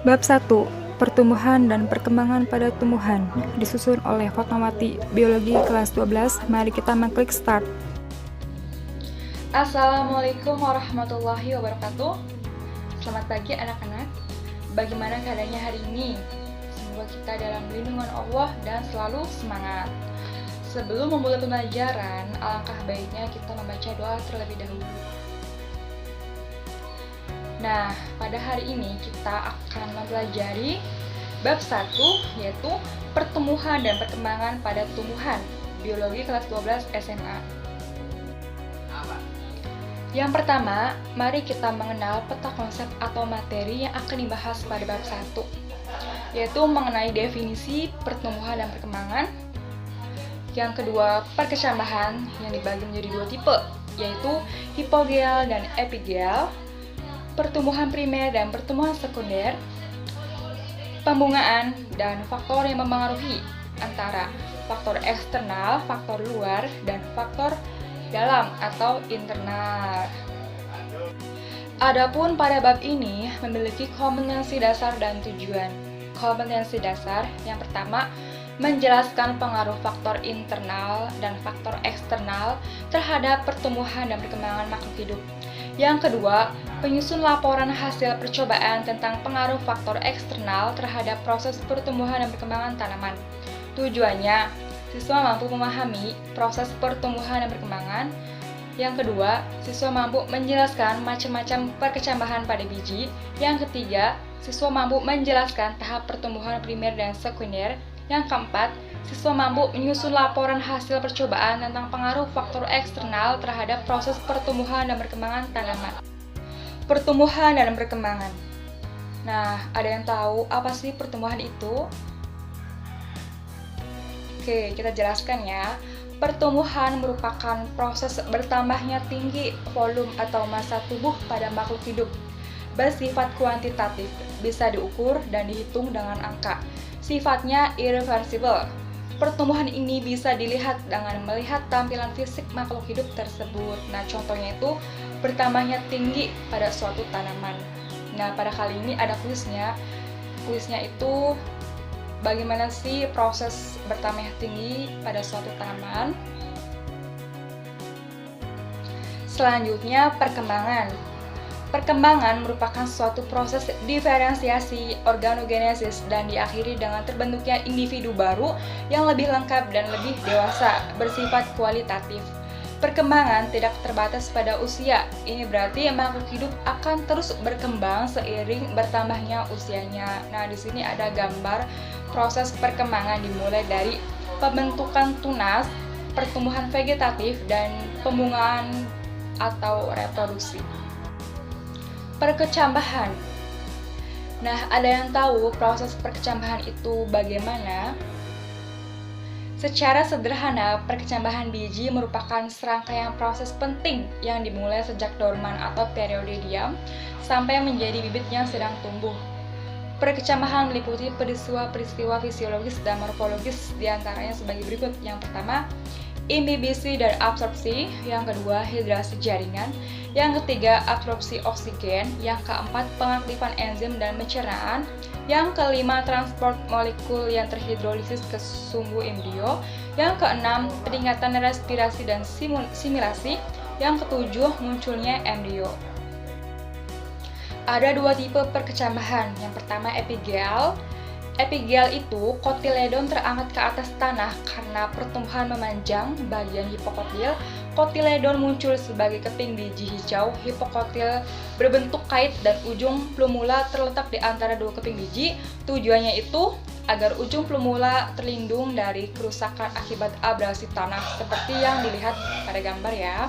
Bab 1. Pertumbuhan dan perkembangan pada tumbuhan, disusun oleh Fatmawati, Biologi kelas 12. Mari kita mengklik start. Assalamualaikum warahmatullahi wabarakatuh. Selamat pagi anak-anak. Bagaimana keadaannya hari ini? Semoga kita dalam lindungan Allah dan selalu semangat. Sebelum memulai pembelajaran, alangkah baiknya kita membaca doa terlebih dahulu. Nah, pada hari ini kita akan mempelajari bab 1, yaitu pertumbuhan dan perkembangan pada tumbuhan, Biologi kelas 12 SMA. Yang pertama, mari kita mengenal peta konsep atau materi yang akan dibahas pada bab 1, yaitu mengenai definisi pertumbuhan dan perkembangan. Yang kedua, perkecambahan yang dibagi menjadi dua tipe, yaitu hipogeal dan epigeal, pertumbuhan primer dan pertumbuhan sekunder, pembungaan, dan faktor yang mempengaruhi antara faktor eksternal, faktor luar, dan faktor dalam atau internal. Adapun pada bab ini memiliki kompetensi dasar dan tujuan. Kompetensi dasar yang pertama, menjelaskan pengaruh faktor internal dan faktor eksternal terhadap pertumbuhan dan perkembangan makhluk hidup. Yang kedua, penyusun laporan hasil percobaan tentang pengaruh faktor eksternal terhadap proses pertumbuhan dan perkembangan tanaman. Tujuannya, siswa mampu memahami proses pertumbuhan dan perkembangan. Yang kedua, siswa mampu menjelaskan macam-macam perkecambahan pada biji. Yang ketiga, siswa mampu menjelaskan tahap pertumbuhan primer dan sekunder. Yang keempat, siswa mampu menyusun laporan hasil percobaan tentang pengaruh faktor eksternal terhadap proses pertumbuhan dan perkembangan tanaman. Pertumbuhan dan perkembangan. Nah, ada yang tahu apa sih pertumbuhan itu? Oke, kita jelaskan ya. Pertumbuhan merupakan proses bertambahnya tinggi volume atau massa tubuh pada makhluk hidup. Bersifat kuantitatif, bisa diukur dan dihitung dengan angka. Sifatnya irreversible. Pertumbuhan ini bisa dilihat dengan melihat tampilan fisik makhluk hidup tersebut. Nah, contohnya itu bertambahnya tinggi pada suatu tanaman. Nah, pada kali ini ada kuisnya. Kuisnya itu bagaimana sih proses bertambahnya tinggi pada suatu tanaman. Selanjutnya, perkembangan. Perkembangan merupakan suatu proses diferensiasi organogenesis dan diakhiri dengan terbentuknya individu baru yang lebih lengkap dan lebih dewasa, bersifat kualitatif. Perkembangan tidak terbatas pada usia. Ini berarti makhluk hidup akan terus berkembang seiring bertambahnya usianya. Nah, di sini ada gambar proses perkembangan dimulai dari pembentukan tunas, pertumbuhan vegetatif, dan pembungaan atau reproduksi. Perkecambahan. Nah, ada yang tahu proses perkecambahan itu bagaimana? Secara sederhana, perkecambahan biji merupakan serangkaian proses penting yang dimulai sejak dorman atau periode diam sampai menjadi bibit yang sedang tumbuh. Perkecambahan meliputi peristiwa-peristiwa fisiologis dan morfologis, diantaranya sebagai berikut. Yang pertama, imbibisi dan absorpsi. Yang kedua, hidrasi jaringan. Yang ketiga, absorpsi oksigen. Yang keempat, pengaktifan enzim dan pencernaan. Yang kelima, transport molekul yang terhidrolisis ke sumbu embrio. Yang keenam, peningkatan respirasi dan similasi. Yang ketujuh, munculnya embrio. Ada dua tipe perkecambahan. Yang pertama, epigeal. Epigeal itu kotiledon terangkat ke atas tanah karena pertumbuhan memanjang bagian hipokotil. Kotiledon muncul sebagai keping biji hijau. Hipokotil berbentuk kait dan ujung plumula terletak di antara dua keping biji. Tujuannya itu agar ujung plumula terlindung dari kerusakan akibat abrasi tanah seperti yang dilihat pada gambar ya.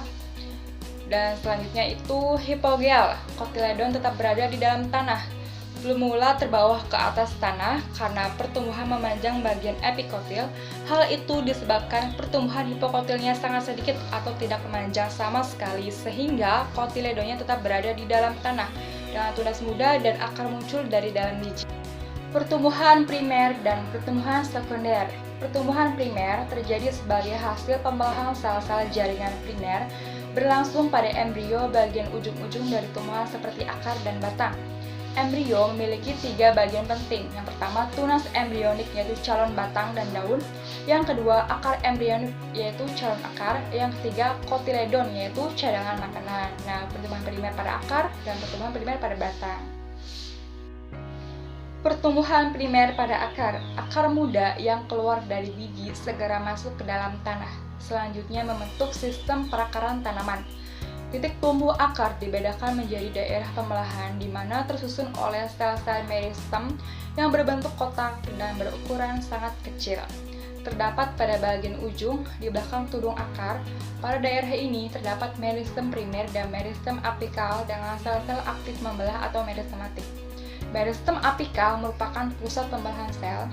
Dan selanjutnya itu hipogeal. Kotiledon tetap berada di dalam tanah. Plumula terbawah ke atas tanah karena pertumbuhan memanjang bagian epikotil. Hal itu disebabkan pertumbuhan hipokotilnya sangat sedikit atau tidak memanjang sama sekali, sehingga kotiledonnya tetap berada di dalam tanah dengan tunas muda dan akar muncul dari dalam biji. Pertumbuhan primer dan pertumbuhan sekunder. Pertumbuhan primer terjadi sebagai hasil pembelahan sel-sel jaringan primer berlangsung pada embrio bagian ujung-ujung dari tumbuhan seperti akar dan batang. embrio memiliki 3 bagian penting. Yang pertama, tunas embrionik yaitu calon batang dan daun. Yang kedua, akar embrionik yaitu calon akar. Yang ketiga, kotiledon yaitu cadangan makanan. Nah, pertumbuhan primer pada akar dan pertumbuhan primer pada batang. Pertumbuhan primer pada akar. Akar muda yang keluar dari biji segera masuk ke dalam tanah. Selanjutnya membentuk sistem perakaran tanaman. Titik tumbuh akar dibedakan menjadi daerah pembelahan di mana tersusun oleh sel-sel meristem yang berbentuk kotak dan berukuran sangat kecil. Terdapat pada bagian ujung di belakang tudung akar. Pada daerah ini terdapat meristem primer dan meristem apikal dengan sel-sel aktif membelah atau meristematik. Meristem apikal merupakan pusat pembelahan sel.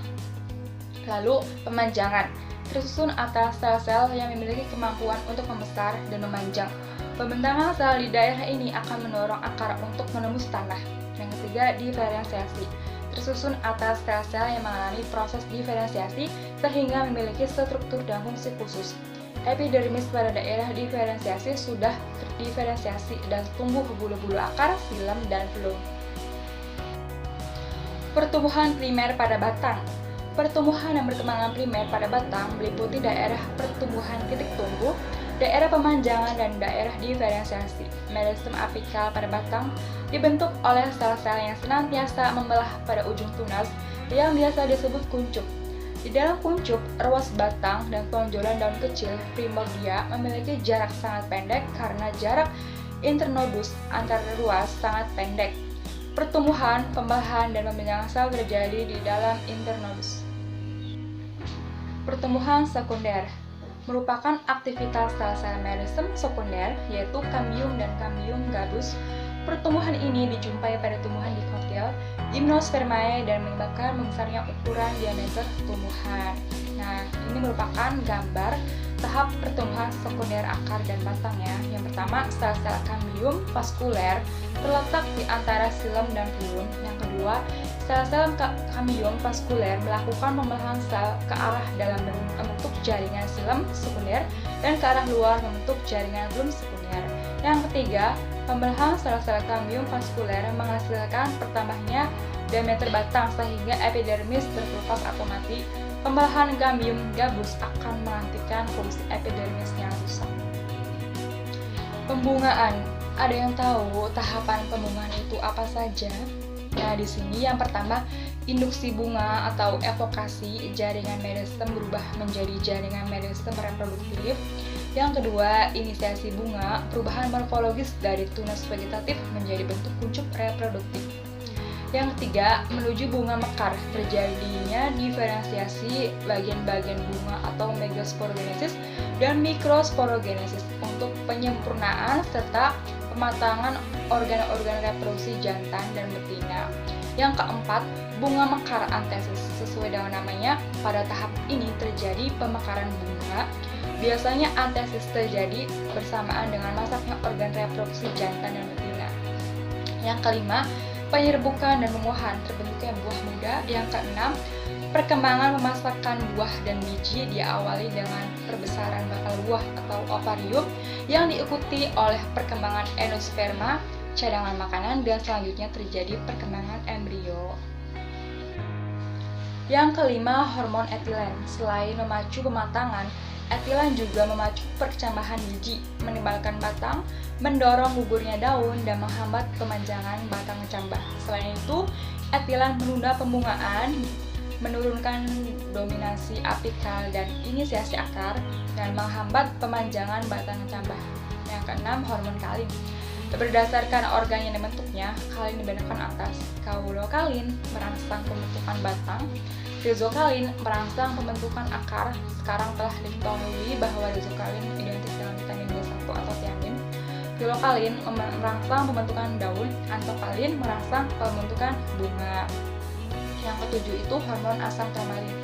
Lalu pemanjangan tersusun atas sel-sel yang memiliki kemampuan untuk membesar dan memanjang. Pembentangan sel di daerah ini akan mendorong akar untuk menembus tanah. Yang ketiga, diferensiasi. Tersusun atas sel-sel yang mengalami proses diferensiasi sehingga memiliki struktur dan fungsi khusus. Epidermis pada daerah diferensiasi sudah terdiferensiasi dan tumbuh bulu-bulu akar, silem, dan fluid. Pertumbuhan primer pada batang. Pertumbuhan dan perkembangan primer pada batang meliputi daerah pertumbuhan titik tumbuh, daerah pemanjangan, dan daerah diferensiasi. Meristem apikal pada batang dibentuk oleh sel-sel yang senantiasa membelah pada ujung tunas yang biasa disebut kuncup. Di dalam kuncup, ruas batang dan tonjolan daun kecil primordia memiliki jarak sangat pendek karena jarak internodus antar ruas sangat pendek. Pertumbuhan, pembelahan, dan pembentangan sel terjadi di dalam internodus. Pertumbuhan sekunder merupakan aktivitas sel-sel meristem sekunder yaitu kambium dan kambium gabus. Pertumbuhan ini dijumpai pada tumbuhan dikotil, gymnospermae, dan menyebabkan membesarnya ukuran diameter tumbuhan. Nah, ini merupakan gambar tahap pertumbuhan sekunder akar dan batangnya. Yang pertama, sel-sel kambium vaskuler terletak di antara silem dan fluid. Yang kedua, sel-sel kambium vaskuler melakukan pembelahan sel ke arah dalam membentuk jaringan silem sekunder dan ke arah luar membentuk jaringan fluid sekunder. Yang ketiga, pembelahan sel-sel kambium vaskuler menghasilkan bertambahnya diameter batang sehingga epidermis terkelupas atau mati. Pembelahan kambium gabus akan menghentikan fungsi epidermis yang rusak. Pembungaan. Ada yang tahu tahapan pembungaan itu apa saja? Nah, di sini yang pertama, induksi bunga atau evokasi jaringan meristem berubah menjadi jaringan meristem reproduktif. Yang kedua, inisiasi bunga, perubahan morfologis dari tunas vegetatif menjadi bentuk kuncup reproduktif. Yang ketiga, menuju bunga mekar, terjadinya diferensiasi bagian-bagian bunga atau megasporogenesis dan mikrosporogenesis untuk penyempurnaan serta pematangan organ-organ reproduksi jantan dan betina. Yang keempat, bunga mekar antesis. Sesuai dengan namanya, pada tahap ini terjadi pemekaran bunga. Biasanya antesis terjadi bersamaan dengan masaknya organ reproduksi jantan dan betina. Yang kelima, penyerbukan dan pembuahan, terbentuknya buah muda. Yang keenam, perkembangan pemasakan buah dan biji diawali dengan perbesaran bakal buah atau ovarium yang diikuti oleh perkembangan endosperma, cadangan makanan, dan selanjutnya terjadi perkembangan embrio. Yang kelima, hormon etilen. Selain memacu pematangan, etilen juga memacu perkecambahan biji, menimbulkan batang, mendorong gugurnya daun, dan menghambat kemanjangan batang kecambah. Selain itu, etilen menunda pembungaan, menurunkan dominasi apikal dan inisiasi akar, dan menghambat pemanjangan batang kecambah. Yang keenam, hormon kalin. Berdasarkan organ yang dibentuknya, kalin dibedakan atas. Kaulokalin merangsang pembentukan batang, rizokalin merangsang pembentukan akar. Sekarang telah diketahui bahwa rizokalin identik dengan vitamin B1 atau tiamin. Filokalin merangsang pembentukan daun, antokalin merangsang pembentukan bunga. Yang ketujuh itu hormon asam tromalin.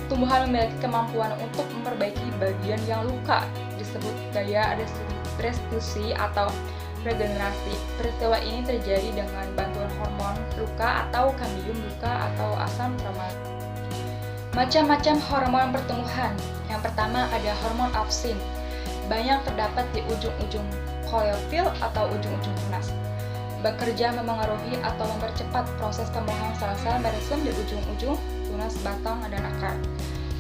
Tumbuhan memiliki kemampuan untuk memperbaiki bagian yang luka, disebut daya restitusi atau regenerasi. Peristiwa ini terjadi dengan bantuan hormon luka atau kambium luka atau asam tromalin. Macam-macam hormon pertumbuhan. Yang pertama ada hormon opsin. Banyak terdapat di ujung-ujung koleofil atau ujung-ujung tunas. bekerja memengaruhi atau mempercepat proses pembuahan sel-sel merisem di ujung-ujung tunas batang dan akar.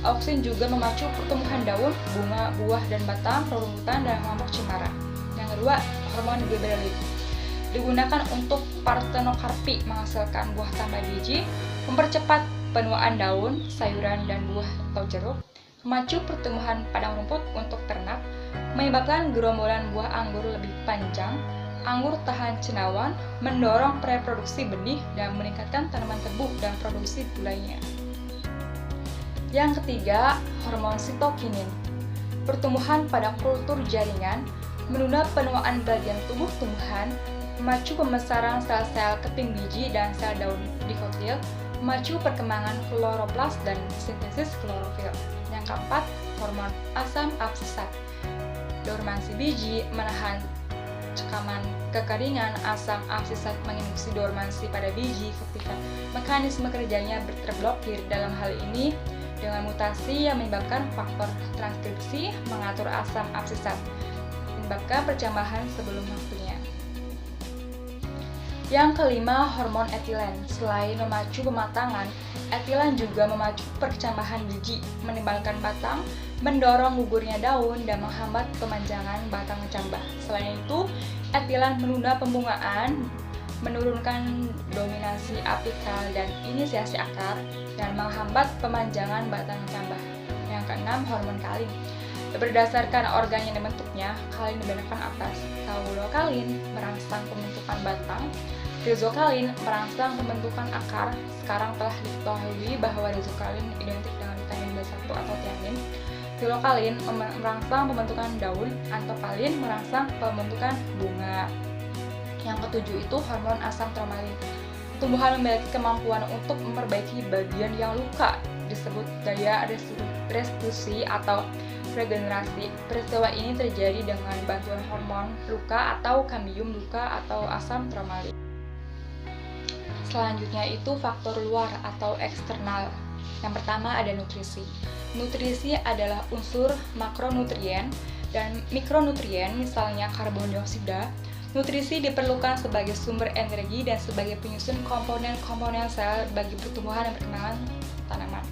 Auksin juga memacu pertumbuhan daun, bunga, buah, dan batang rerumputan dan kelompok cemara. Yang kedua, hormon gibberellin. Digunakan untuk partenokarpi menghasilkan buah tambah biji, mempercepat penuaan daun, sayuran, dan buah atau jeruk, memacu pertumbuhan padang rumput untuk ternak, menyebabkan gerombolan buah anggur lebih panjang, anggur tahan cendawan, mendorong reproduksi benih, dan meningkatkan tanaman tebu dan produksi gulanya. Yang ketiga, hormon sitokinin. Pertumbuhan pada kultur jaringan, menunda penuaan bagian tubuh tumbuhan, memacu pembesaran sel-sel keping biji dan sel daun dikotil, memacu perkembangan kloroplas dan sintesis klorofil. Yang keempat, hormon asam absisat. Dormansi biji, menahan cekaman kekeringan, asam absisat menginduksi dormansi pada biji ketika mekanisme kerjanya terblokir. Dalam hal ini, dengan mutasi yang menyebabkan faktor transkripsi mengatur asam absisat, menyebabkan percambahan sebelum waktunya. Yang kelima, hormon etilen. Selain memacu pematangan, etilen juga memacu perkecambahan biji, menimbulkan batang, mendorong gugurnya daun, dan menghambat pemanjangan batang kecambah. Selain itu, etilen menunda pembungaan, menurunkan dominasi apikal dan inisiasi akar, dan menghambat pemanjangan batang kecambah. Yang keenam, hormon kalin. Berdasarkan organ yang dibentuknya, kalin dibedakan atas. Kaulokalin merangsang pembentukan batang, rizokalin merangsang pembentukan akar. Sekarang telah diketahui bahwa rizokalin identik dengan vitamin B1 atau tiamin. Filokalin merangsang pembentukan daun, antokalin merangsang pembentukan bunga. Yang ketujuh itu hormon asam tromalin. Tumbuhan memiliki kemampuan untuk memperbaiki bagian yang luka, disebut daya restitusi atau regenerasi. Peristiwa ini terjadi dengan bantuan hormon luka atau kambium luka atau asam tromalin. Selanjutnya itu faktor luar atau eksternal. Yang pertama ada nutrisi. Nutrisi adalah unsur makronutrien dan mikronutrien, misalnya karbon dioksida. Nutrisi diperlukan sebagai sumber energi dan sebagai penyusun komponen-komponen sel bagi pertumbuhan dan perkembangan tanaman.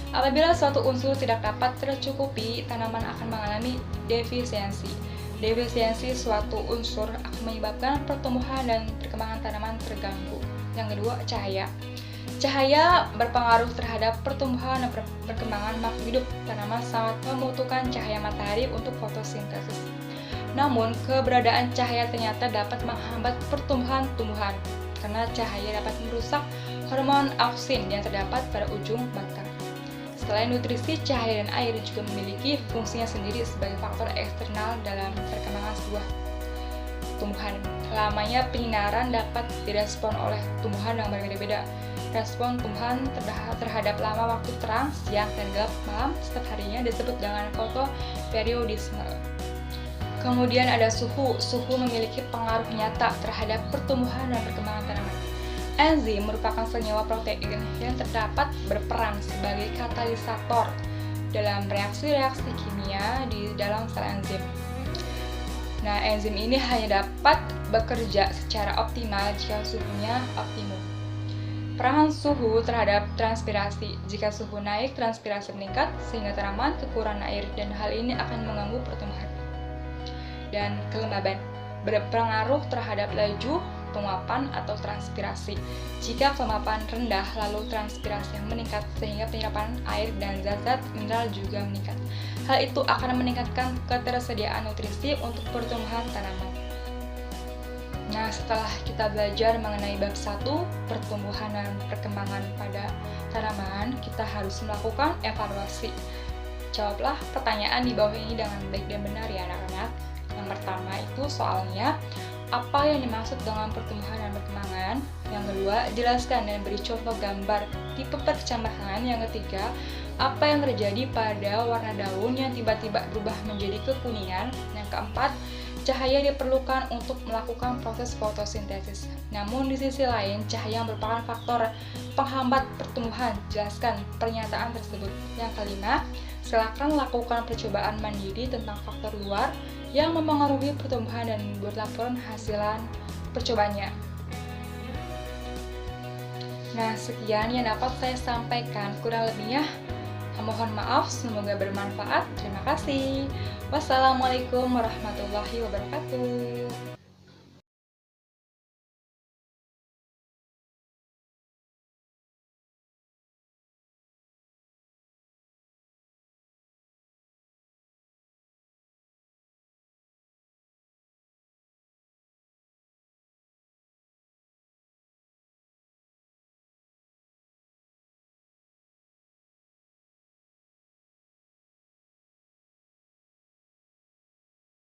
Apabila suatu unsur tidak dapat tercukupi, tanaman akan mengalami defisiensi. Defisiensi suatu unsur akan menyebabkan pertumbuhan dan perkembangan tanaman terganggu. Yang kedua, cahaya. Cahaya berpengaruh terhadap pertumbuhan dan perkembangan makhluk hidup. Tanaman sangat membutuhkan cahaya matahari untuk fotosintesis. Namun, keberadaan cahaya ternyata dapat menghambat pertumbuhan tumbuhan karena cahaya dapat merusak hormon auksin yang terdapat pada ujung batang. Selain nutrisi, cahaya dan air juga memiliki fungsinya sendiri sebagai faktor eksternal dalam perkembangan sebuah tumbuhan. Lamanya penyinaran dapat direspon oleh tumbuhan yang berbeda-beda. Respon tumbuhan terhadap lama waktu terang, siang, dan gelap malam setiap harinya disebut dengan fotoperiodisme. Kemudian ada suhu. Suhu memiliki pengaruh nyata terhadap pertumbuhan dan perkembangan tanaman. Enzim merupakan senyawa protein yang terdapat berperan sebagai katalisator dalam reaksi-reaksi kimia di dalam sel enzim. Nah, enzim ini hanya dapat bekerja secara optimal jika suhunya optimum. Peran suhu terhadap transpirasi. Jika suhu naik, transpirasi meningkat sehingga tanaman kekurangan air dan hal ini akan mengganggu pertumbuhan. Dan kelembaban berpengaruh terhadap laju penguapan atau transpirasi. Jika kelembapan rendah, lalu transpirasi yang meningkat sehingga penyerapan air dan zat-zat mineral juga meningkat. Hal itu akan meningkatkan ketersediaan nutrisi untuk pertumbuhan tanaman. Nah, setelah kita belajar mengenai bab 1, pertumbuhan dan perkembangan pada tanaman, kita harus melakukan evaluasi. Jawablah pertanyaan di bawah ini dengan baik dan benar ya anak-anak. Yang pertama itu soalnya, apa yang dimaksud dengan pertumbuhan dan perkembangan? Yang kedua, jelaskan dan beri contoh gambar tipe perkecambahan. Yang ketiga, apa yang terjadi pada warna daun yang tiba-tiba berubah menjadi kekuningan? Yang keempat, cahaya diperlukan untuk melakukan proses fotosintesis. Namun di sisi lain, cahaya merupakan faktor penghambat pertumbuhan. Jelaskan pernyataan tersebut. Yang kelima, silakan lakukan percobaan mandiri tentang faktor luar yang mempengaruhi pertumbuhan dan buat laporan hasilan percobanya. Nah, sekian yang dapat saya sampaikan. Kurang lebihnya, mohon maaf, semoga bermanfaat. Terima kasih. Wassalamualaikum warahmatullahi wabarakatuh.